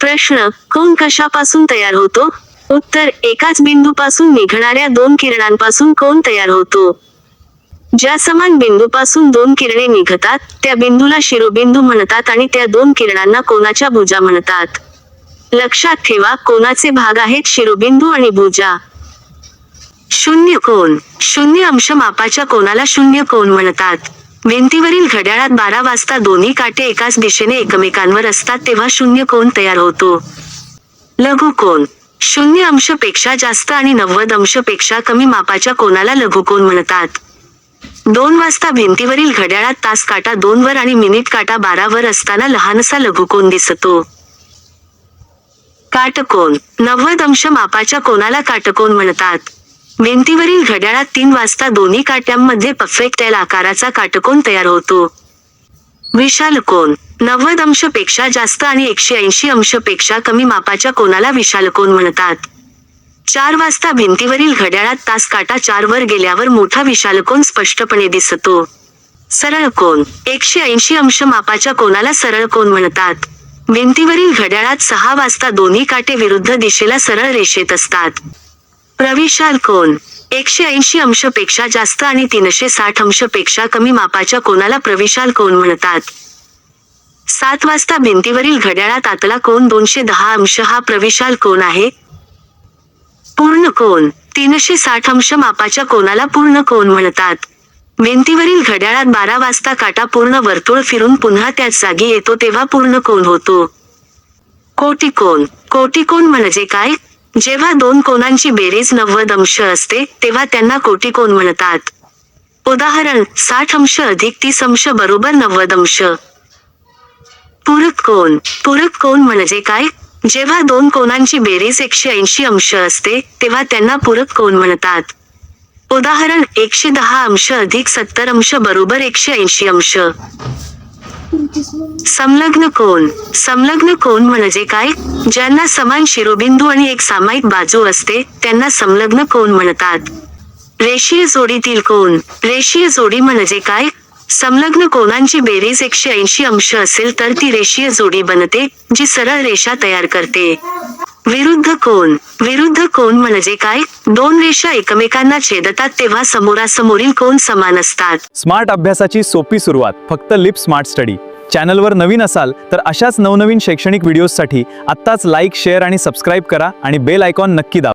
प्रश्न: कोन कशापासून तयार होतो? उत्तर: एकाच बिंदूपासून निघणाऱ्या दोन किरणांपासून कोन तयार होतो. ज्या समान बिंदूपासून दोन किरणे निघतात, त्या बिंदूला शिरोबिंदू म्हणतात आणि त्या दोन किरणांना कोनाच्या भुजा म्हणतात. लक्षात ठेवा, कोनाचे भाग आहेत शिरोबिंदू आणि भुजा. शून्य कोन. शून्य अंश मापाच्या कोनाला शून्य कोन म्हणतात. भिंतीवरील घड्याळात 12 वाजता दोन्ही काटे एकाच दिशेने एकमेकांवर असतात तेव्हा शून्य कोन तयार होतो. लघुकोन. 0 अंश पेक्षा जास्त आणि 90 अंश पेक्षा कमी मापाच्या कोनाला लघुकोन म्हणतात. 2 वाजता भिंतीवरील घड्याळात तास काटा 2 वर आणि मिनिट काटा 12 वर असताना लहानसा लघुकोन दिसतो. काटकोन. 90 अंश मापाच्या कोनाला काटकोन म्हणतात. भिंतीवरील घड्याळात 3 वाजता दोन्ही काट्यांमध्ये परफेक्ट एल आकाराचा काटकोन तयार होतो. विशालकोन. 90 अंश पेक्षा जास्त आणि 180 अंश पेक्षा कमी मापाच्या कोनाला विशालकोन म्हणतात. 4 वाजता भिंतीवरील घड्याळात तास काटा 4 वर गेल्यावर मोठा विशालकोन स्पष्टपणे दिसतो. सरळ कोन. 180 अंश मापाच्या कोनाला सरळ कोन म्हणतात. भिंतीवरील घड्याळात 6 वाजता दोन्ही काटे विरुद्ध दिशेला सरळ रेषेत असतात. प्रविशाल कोन. 180 अंश पेक्षा जास्त आणि 360 अंश पेक्षा कमी मापाच्या कोनाला प्रविशाल कोन म्हणतात. 7 वाजता भिंतीवरील घड्याळात आतला कोन 210 अंश हा प्रविशाल कोन आहे. पूर्ण कोन. 360 अंश मापाच्या कोनाला पूर्ण कोन म्हणतात. भिंतीवरील घड्याळात 12 वाजता काटा पूर्ण वर्तुळ फिरून पुन्हा त्याच जागी येतो तेव्हा पूर्ण कोन होतो. कोटिकोन. कोटिकोन म्हणजे काय? जेव्हा दोन कोनांची बेरीज 90 अंश असते, तेव्हा त्यांना कोटिकोन म्हणतात. उदाहरण: 60 अंश अधिक 30 अंश बरोबर 90 अंश. पूरक कोन. पूरक कोन म्हणजे काय? जेव्हा दोन कोनांची बेरीज 180 अंश असते, तेव्हा त्यांना पूरक कोन म्हणतात. उदाहरण: 110 अंश अधिक 70 अंश बरोबर 180 अंश. संलग्न कोन. संलग्न कोन म्हणजे काय? ज्यांना समान शिरोबिंदू आणि एक सामायिक बाजू असते, त्यांना संलग्न कोन म्हणतात. रेषीय जोडीतील कोन. रेषीय जोडी म्हणजे काय? संलग्न कोनांची बेरीज 180 अंश असेल तर ती रेषीय जोडी बनते, जी सरळ रेषा तयार करते. विरुद्ध कोन. विरुद्ध कोन म्हणजे काय? दोन रेषा एकमेकांना छेदतात तेव्हा समोरासमोरील कोन समान असतात. स्मार्ट अभ्यासाची सोपी सुरुवात फक्त लिप स्मार्ट स्टडी. चॅनलवर नवीन असाल तर अशाच नवनवीन शैक्षणिक व्हिडिओजसाठी आत्ताच लाईक, शेअर आणि सबस्क्राईब करा आणि बेल आयकॉन नक्की दाबा.